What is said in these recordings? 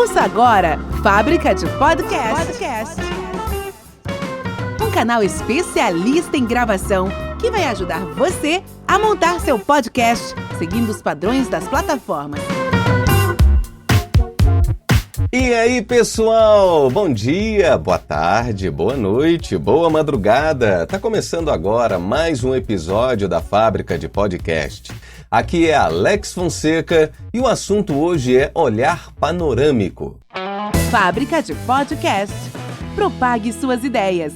Ouça agora Fábrica de Podcast. Um canal especialista em gravação que vai ajudar você a montar seu podcast seguindo os padrões das plataformas. E aí, pessoal? Bom dia, boa tarde, boa noite, boa madrugada. Tá começando agora mais um episódio da Fábrica de Podcast. Aqui é Alex Fonseca e o assunto hoje é olhar panorâmico. Fábrica de Podcast. Propague suas ideias.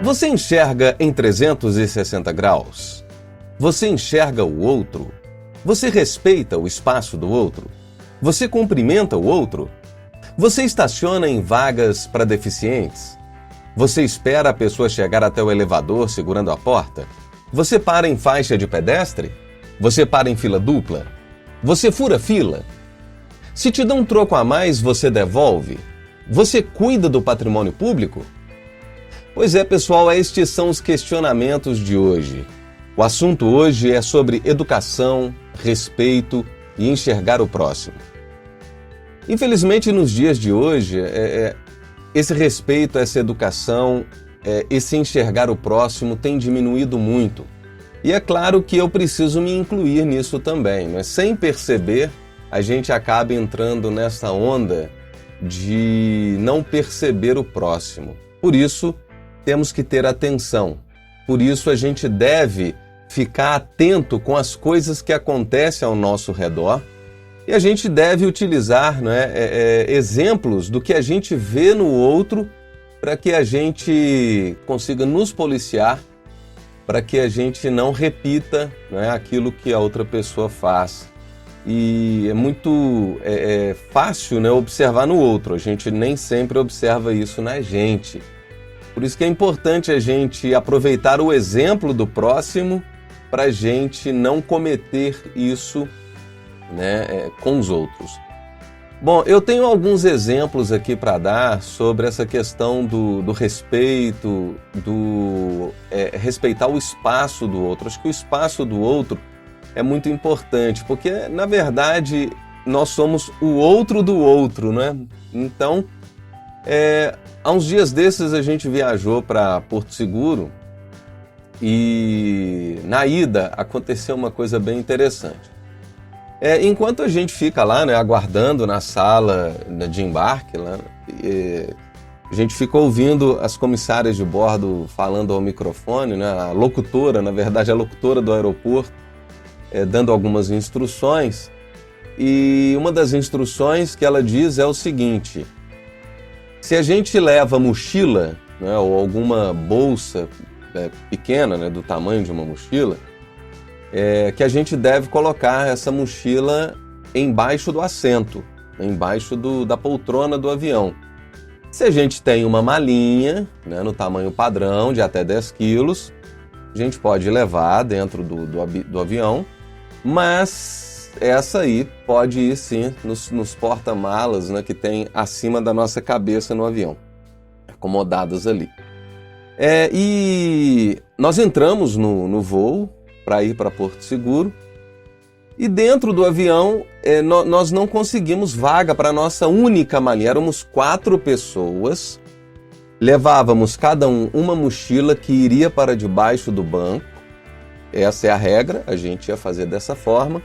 Você enxerga em 360 graus? Você enxerga o outro? Você respeita o espaço do outro? Você cumprimenta o outro? Você estaciona em vagas para deficientes? Você espera a pessoa chegar até o elevador segurando a porta? Você para em faixa de pedestre? Você para em fila dupla? Você fura fila? Se te dão um troco a mais, você devolve? Você cuida do patrimônio público? Pois é, pessoal, estes são os questionamentos de hoje. O assunto hoje é sobre educação, respeito e enxergar o próximo. Infelizmente, nos dias de hoje, esse respeito, essa educação, esse enxergar o próximo tem diminuído muito. E é claro que eu preciso me incluir nisso também, né? Sem perceber, a gente acaba entrando nessa onda de não perceber o próximo. Por isso, temos que ter atenção. Por isso, a gente deve ficar atento com as coisas que acontecem ao nosso redor e a gente deve utilizar, exemplos do que a gente vê no outro para que a gente consiga nos policiar, para que a gente não repita, aquilo que a outra pessoa faz. E é muito fácil, observar no outro, a gente nem sempre observa isso na gente. Por isso que é importante a gente aproveitar o exemplo do próximo para a gente não cometer isso com os outros. Bom, eu tenho alguns exemplos aqui para dar sobre essa questão do respeito, respeitar o espaço do outro. Acho que o espaço do outro é muito importante, porque, na verdade, nós somos o outro do outro, né? Então, há uns dias desses a gente viajou para Porto Seguro e na ida aconteceu uma coisa bem interessante. Enquanto a gente fica lá, aguardando na sala de embarque, a gente ficou ouvindo as comissárias de bordo falando ao microfone, a locutora, na verdade a locutora do aeroporto, dando algumas instruções. E uma das instruções que ela diz é o seguinte: se a gente leva mochila, ou alguma bolsa pequena, do tamanho de uma mochila, que a gente deve colocar essa mochila embaixo do assento, embaixo da poltrona do avião. Se a gente tem uma malinha, no tamanho padrão de até 10 quilos, a gente pode levar dentro do avião, mas essa aí pode ir sim nos porta-malas, que tem acima da nossa cabeça no avião, acomodadas ali. E nós entramos no voo para ir para Porto Seguro e dentro do avião nós não conseguimos vaga para a nossa única malinha. Éramos 4 pessoas, levávamos cada uma mochila que iria para debaixo do banco. Essa é a regra, a gente ia fazer dessa forma.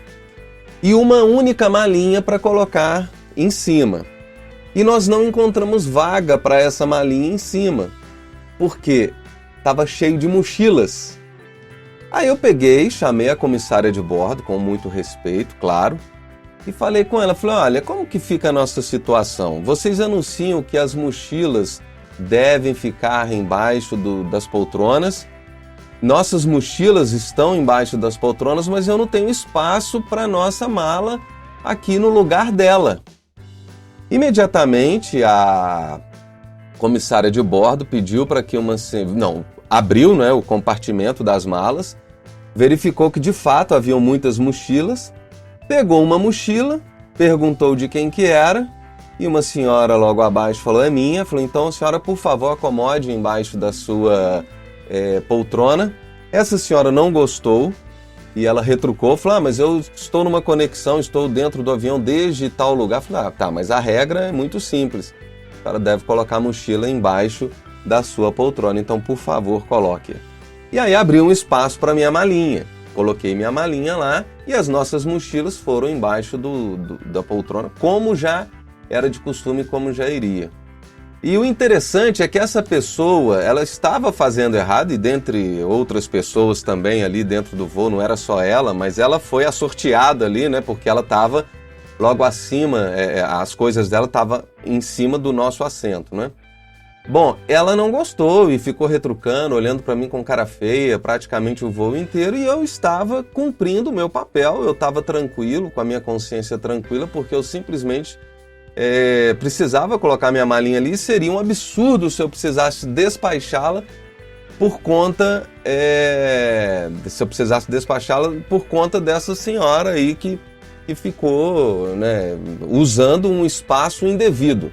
E uma única malinha para colocar em cima. E nós não encontramos vaga para essa malinha em cima, porque estava cheio de mochilas. Aí eu peguei, chamei a comissária de bordo, com muito respeito, claro, e falei com ela, olha, como que fica a nossa situação? Vocês anunciam que as mochilas devem ficar embaixo das poltronas, nossas mochilas estão embaixo das poltronas, mas eu não tenho espaço para nossa mala aqui no lugar dela. Imediatamente a comissária de bordo pediu para que abriu o compartimento das malas, verificou que de fato haviam muitas mochilas, pegou uma mochila, perguntou de quem que era, e uma senhora logo abaixo falou, é minha. Falou, então a senhora por favor acomode embaixo da sua poltrona. Essa senhora não gostou, E ela retrucou, falou, mas eu estou numa conexão, estou dentro do avião desde tal lugar. Eu falei, tá, mas a regra é muito simples. O cara deve colocar a mochila embaixo da sua poltrona, então por favor coloque. E aí abri um espaço para minha malinha. Coloquei minha malinha lá e as nossas mochilas foram embaixo da poltrona, como já era de costume, como já iria. E o interessante é que essa pessoa, ela estava fazendo errado, e dentre outras pessoas também ali dentro do voo, não era só ela, mas ela foi a sorteada ali, né? Porque ela estava logo acima, as coisas dela estavam em cima do nosso assento, né? Bom, ela não gostou e ficou retrucando, olhando para mim com cara feia praticamente o voo inteiro, e eu estava cumprindo o meu papel, eu estava tranquilo, com a minha consciência tranquila, porque eu simplesmente precisava colocar minha malinha ali. Seria um absurdo se eu precisasse despachá-la por conta dessa senhora aí que ficou, né, usando um espaço indevido.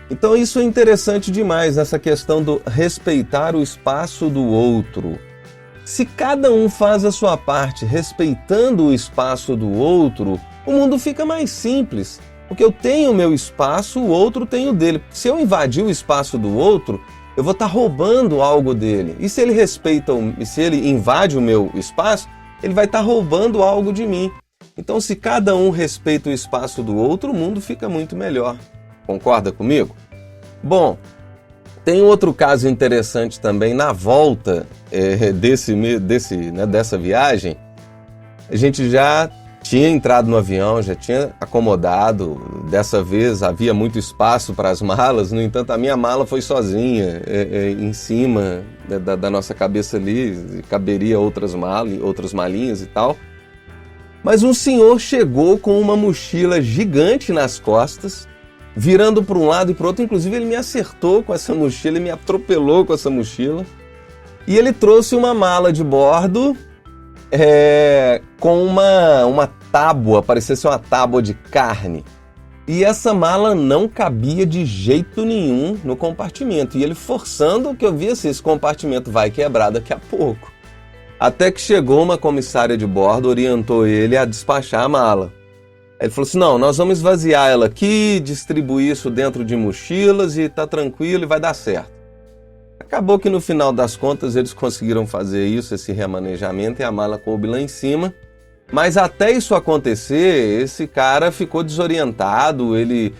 Então isso é interessante demais, essa questão do respeitar o espaço do outro. Se cada um faz a sua parte respeitando o espaço do outro, o mundo fica mais simples. Porque eu tenho o meu espaço, o outro tem o dele. Se eu invadir o espaço do outro, eu vou estar roubando algo dele. E se ele se ele invade o meu espaço, ele vai estar roubando algo de mim. Então, se cada um respeita o espaço do outro, o mundo fica muito melhor. Concorda comigo? Bom, tem outro caso interessante também. Na volta dessa viagem, a gente já tinha entrado no avião, já tinha acomodado. Dessa vez havia muito espaço para as malas, no entanto a minha mala foi sozinha, em cima da nossa cabeça ali, caberia outras malinhas e tal. Mas um senhor chegou com uma mochila gigante nas costas, virando para um lado e para o outro. Inclusive ele me acertou com essa mochila, ele me atropelou com essa mochila. E ele trouxe uma mala de bordo com uma tábua, parecia ser uma tábua de carne. E essa mala não cabia de jeito nenhum no compartimento. E ele forçando, que eu via assim, esse compartimento vai quebrar daqui a pouco. Até que chegou uma comissária de bordo, orientou ele a despachar a mala. Ele falou assim, não, nós vamos esvaziar ela aqui, distribuir isso dentro de mochilas e tá tranquilo e vai dar certo. Acabou que no final das contas eles conseguiram fazer isso, esse remanejamento, e a mala coube lá em cima. Mas até isso acontecer, esse cara ficou desorientado, ele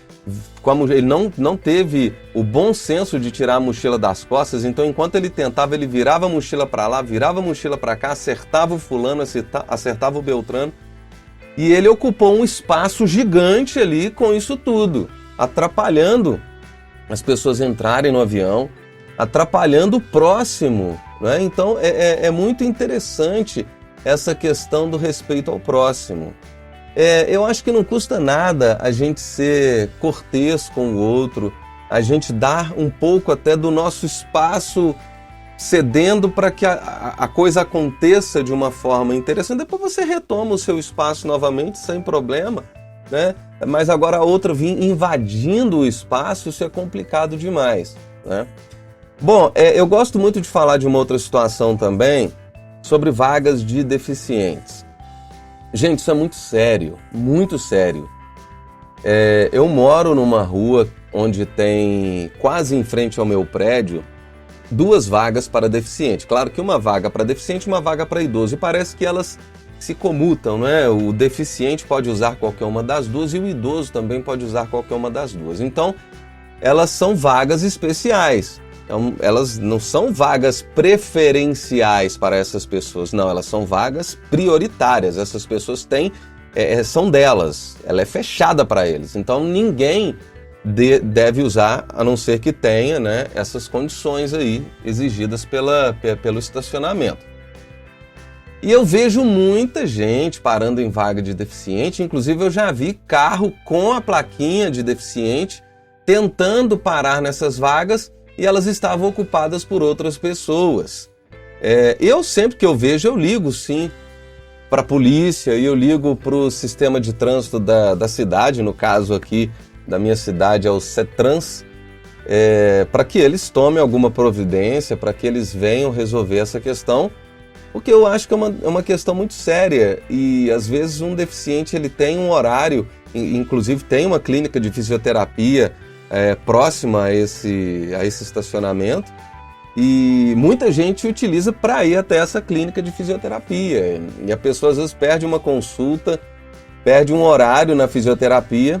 não teve o bom senso de tirar a mochila das costas. Então enquanto ele tentava, ele virava a mochila para lá, virava a mochila para cá, acertava o fulano, acertava o Beltrano. E ele ocupou um espaço gigante ali com isso tudo, atrapalhando as pessoas entrarem no avião, atrapalhando o próximo, né? Então é muito interessante essa questão do respeito ao próximo. Eu acho que não custa nada a gente ser cortês com o outro, a gente dar um pouco até do nosso espaço, cedendo para que a coisa aconteça de uma forma interessante. Depois você retoma o seu espaço novamente sem problema, né? Mas agora a outra vir invadindo o espaço, isso é complicado demais, né? Bom, eu gosto muito de falar de uma outra situação também, sobre vagas de deficientes. Gente, isso é muito sério, muito sério. Eu moro numa rua onde tem, quase em frente ao meu prédio, 2 vagas para deficiente. Claro que uma vaga para deficiente e uma vaga para idoso. E parece que elas se comutam, né? O deficiente pode usar qualquer uma das duas e o idoso também pode usar qualquer uma das duas. Então, elas são vagas especiais. Então, elas não são vagas preferenciais para essas pessoas, não, elas são vagas prioritárias. Essas pessoas são delas, ela é fechada para eles. Então ninguém deve usar, a não ser que tenha, né, essas condições aí exigidas pelo estacionamento. E eu vejo muita gente parando em vaga de deficiente, inclusive eu já vi carro com a plaquinha de deficiente tentando parar nessas vagas, e elas estavam ocupadas por outras pessoas. Eu sempre que eu vejo, eu ligo sim para a polícia e eu ligo para o sistema de trânsito da cidade, no caso aqui da minha cidade é o CETRANS, para que eles tomem alguma providência, para que eles venham resolver essa questão, Porque eu acho que é uma questão muito séria e às vezes um deficiente ele tem um horário, inclusive tem uma clínica de fisioterapia próxima a esse estacionamento e muita gente utiliza para ir até essa clínica de fisioterapia e a pessoa às vezes perde uma consulta, perde um horário na fisioterapia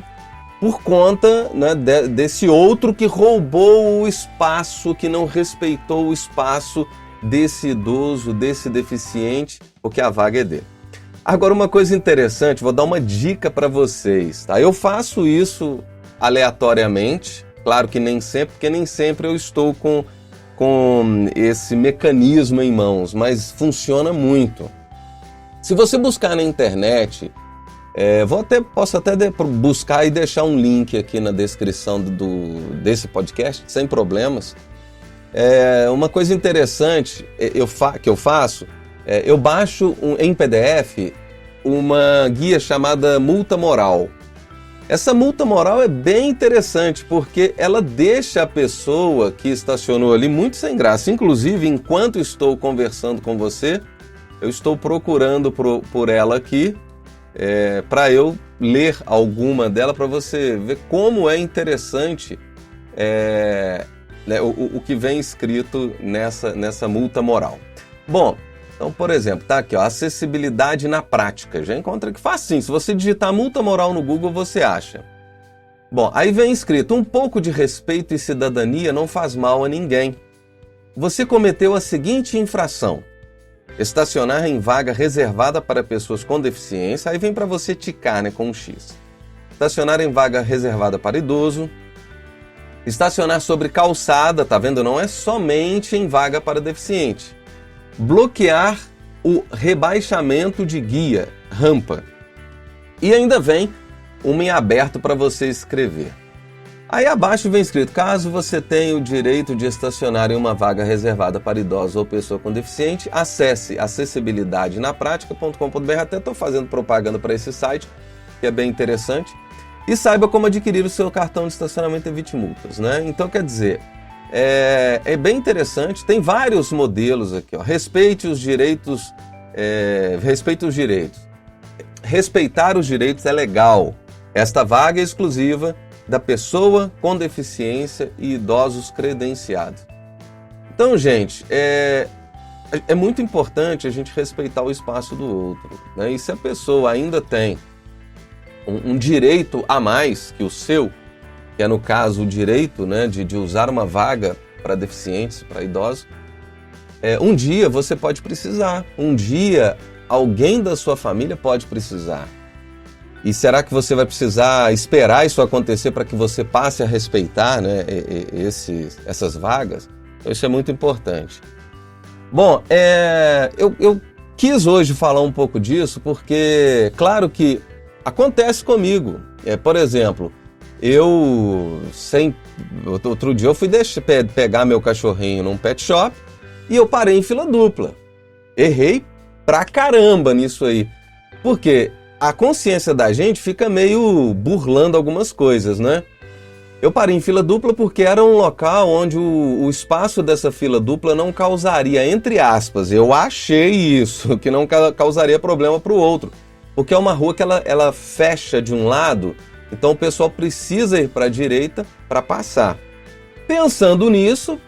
por conta, né, desse outro que roubou o espaço, que não respeitou o espaço desse idoso, desse deficiente, porque a vaga é dele. Agora, uma coisa interessante, vou dar uma dica para vocês, tá? Eu faço isso aleatoriamente, claro que nem sempre, porque nem sempre eu estou com esse mecanismo em mãos, mas funciona muito. Se você buscar na internet, posso até buscar e deixar um link aqui na descrição desse podcast, sem problemas. Uma coisa interessante que eu faço, eu baixo em PDF uma guia chamada Multa Moral. Essa multa moral é bem interessante porque ela deixa a pessoa que estacionou ali muito sem graça. Inclusive, enquanto estou conversando com você, eu estou procurando por ela aqui para eu ler alguma dela para você ver como é interessante o que vem escrito nessa multa moral. Bom, então, por exemplo, tá aqui, ó, acessibilidade na prática. Já encontra aqui facinho. Se você digitar multa moral no Google, você acha. Bom, aí vem escrito, um pouco de respeito e cidadania não faz mal a ninguém. Você cometeu a seguinte infração: estacionar em vaga reservada para pessoas com deficiência, aí vem para você ticar, né, com um X. Estacionar em vaga reservada para idoso. Estacionar sobre calçada, tá vendo? Não é somente em vaga para deficiente. Bloquear o rebaixamento de guia, rampa. E ainda vem uma em aberto para você escrever. Aí abaixo vem escrito, caso você tenha o direito de estacionar em uma vaga reservada para idosos ou pessoa com deficiente, acesse acessibilidadenapratica.com.br. Até estou fazendo propaganda para esse site, que é bem interessante. E saiba como adquirir o seu cartão de estacionamento Evite Multas, né? Então, quer dizer, é bem interessante, tem vários modelos aqui, ó. Respeite os direitos. Respeitar os direitos é legal. Esta vaga é exclusiva da pessoa com deficiência e idosos credenciados. Então, gente, é muito importante a gente respeitar o espaço do outro, né? E se a pessoa ainda tem um direito a mais que o seu, que é no caso o direito, né, de usar uma vaga para deficientes, para idosos, um dia você pode precisar, um dia alguém da sua família pode precisar. E será que você vai precisar esperar isso acontecer para que você passe a respeitar, né, essas vagas? Então, isso é muito importante. Bom, eu quis hoje falar um pouco disso porque, claro que acontece comigo. Por exemplo, outro dia eu fui pegar meu cachorrinho num pet shop e eu parei em fila dupla. Errei pra caramba nisso aí. Porque a consciência da gente fica meio burlando algumas coisas, né? Eu parei em fila dupla porque era um local onde o espaço dessa fila dupla não causaria, entre aspas, eu achei isso, que não causaria problema para o outro. Porque é uma rua que ela fecha de um lado, então o pessoal precisa ir para a direita para passar. Pensando nisso,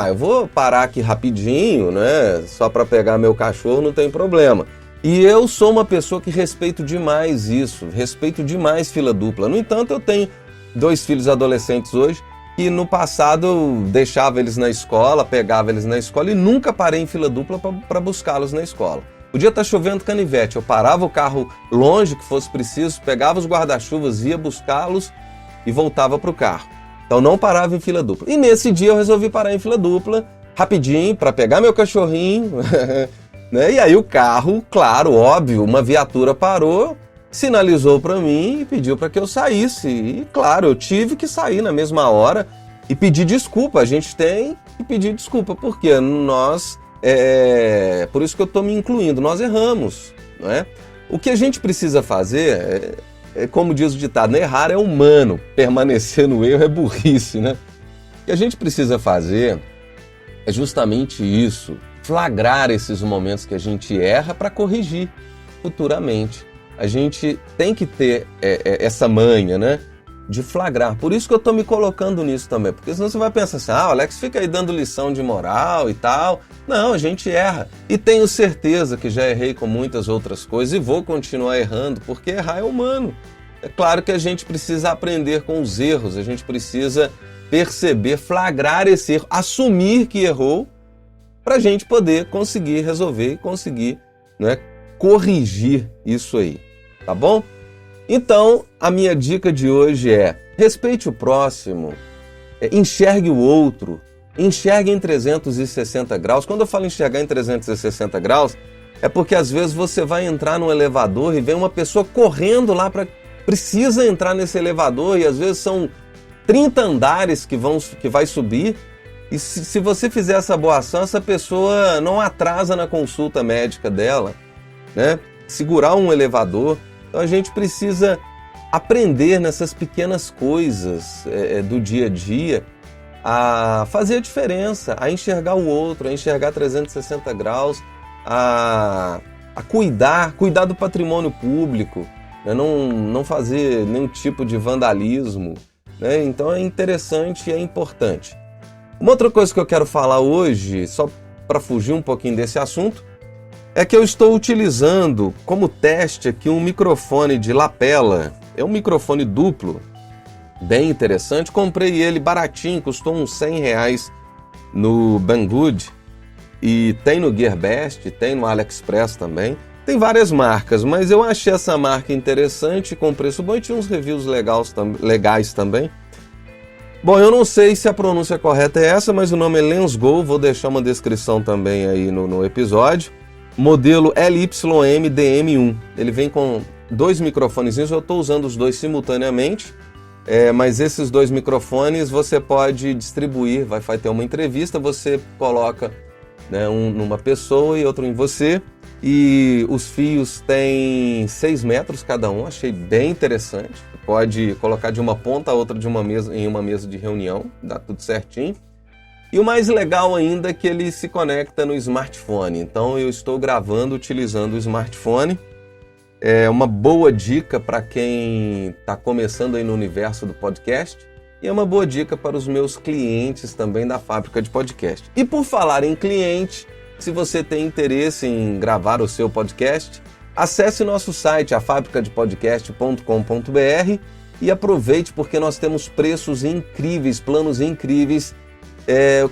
eu vou parar aqui rapidinho, né? Só para pegar meu cachorro, não tem problema. E eu sou uma pessoa que respeito demais isso, respeito demais fila dupla. No entanto, eu tenho 2 filhos adolescentes hoje e no passado eu deixava eles na escola, pegava eles na escola e nunca parei em fila dupla para buscá-los na escola. Podia estar chovendo canivete, eu parava o carro longe que fosse preciso, pegava os guarda-chuvas, ia buscá-los e voltava para o carro. Então não parava em fila dupla. E nesse dia eu resolvi parar em fila dupla, rapidinho, para pegar meu cachorrinho, né? E aí o carro, claro, óbvio, uma viatura parou, sinalizou para mim e pediu para que eu saísse. E claro, eu tive que sair na mesma hora e pedir desculpa. A gente tem que pedir desculpa, porque nós... por isso que eu estou me incluindo, nós erramos, não é? O que a gente precisa fazer, como diz o ditado, errar é humano, permanecer no erro é burrice, né? O que a gente precisa fazer é justamente isso, flagrar esses momentos que a gente erra para corrigir futuramente. A gente tem que ter essa manha, né, de flagrar. Por isso que eu estou me colocando nisso também, porque senão você vai pensar assim, o Alex fica aí dando lição de moral e tal. Não, a gente erra. E tenho certeza que já errei com muitas outras coisas e vou continuar errando, porque errar é humano. É claro que a gente precisa aprender com os erros, a gente precisa perceber, flagrar esse erro, assumir que errou, para a gente poder conseguir resolver e conseguir, né, corrigir isso aí, tá bom? Então, a minha dica de hoje é: respeite o próximo, enxergue o outro, enxergue em 360 graus. Quando eu falo enxergar em 360 graus, é porque às vezes você vai entrar num elevador e vem uma pessoa correndo lá precisa entrar nesse elevador e às vezes são 30 andares que vai subir. E se você fizer essa boa ação, essa pessoa não atrasa na consulta médica dela, né? Segurar um elevador. Então a gente precisa aprender nessas pequenas coisas do dia a dia a fazer a diferença, a enxergar o outro, a enxergar 360 graus, a cuidar do patrimônio público, né? Não fazer nenhum tipo de vandalismo, né? Então é interessante e é importante. Uma outra coisa que eu quero falar hoje, só para fugir um pouquinho desse assunto, é que eu estou utilizando como teste aqui um microfone de lapela. É um microfone duplo, bem interessante. Comprei ele baratinho, custou uns R$100 no Banggood. E tem no Gearbest, tem no AliExpress também. Tem várias marcas, mas eu achei essa marca interessante, com preço bom e tinha uns reviews legais também. Bom, eu não sei se a pronúncia correta é essa, mas o nome é Lensgo, vou deixar uma descrição também aí no episódio. Modelo LYM-DM1. Ele vem com 2 microfonezinhos, eu estou usando os dois simultaneamente, mas esses 2 microfones você pode distribuir, vai ter uma entrevista, você coloca, né, um numa pessoa e outro em você, e os fios têm 6 metros cada um, achei bem interessante. Pode colocar de uma ponta a outra em uma mesa de reunião, dá tudo certinho. E o mais legal ainda é que ele se conecta no smartphone. Então eu estou gravando utilizando o smartphone. É uma boa dica para quem está começando aí no universo do podcast. E é uma boa dica para os meus clientes também da Fábrica de Podcast. E por falar em cliente, se você tem interesse em gravar o seu podcast, acesse nosso site, afabricadepodcast.com.br, e aproveite porque nós temos preços incríveis, planos incríveis,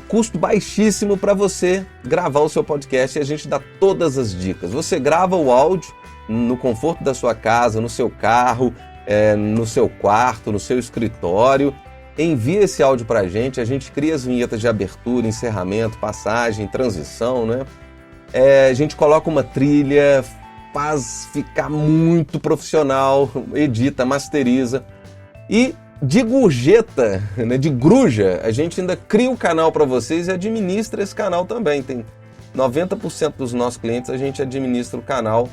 custo baixíssimo para você gravar o seu podcast e a gente dá todas as dicas. Você grava o áudio no conforto da sua casa, no seu carro, no seu quarto, no seu escritório. Envia esse áudio para a gente cria as vinhetas de abertura, encerramento, passagem, transição, né? A gente coloca uma trilha, faz ficar muito profissional, edita, masteriza. E de gorjeta, né, de gruja, a gente ainda cria o canal para vocês e administra esse canal também. Tem 90% dos nossos clientes, a gente administra o canal,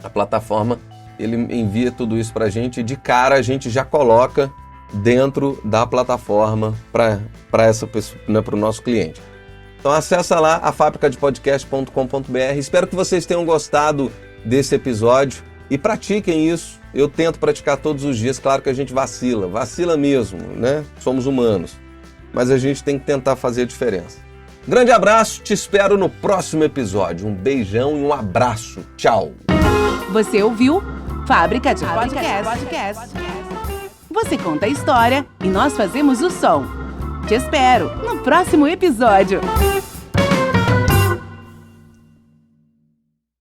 a plataforma, ele envia tudo isso para a gente e de cara a gente já coloca dentro da plataforma para essa pessoa, né, para o nosso cliente. Então acessa lá, afabricadepodcast.com.br. Espero que vocês tenham gostado desse episódio e pratiquem isso. Eu tento praticar todos os dias, claro que a gente vacila mesmo, né? Somos humanos, mas a gente tem que tentar fazer a diferença. Grande abraço, te espero no próximo episódio. Um beijão e um abraço. Tchau! Você ouviu Fábrica de Podcast. Você conta a história e nós fazemos o som. Te espero no próximo episódio.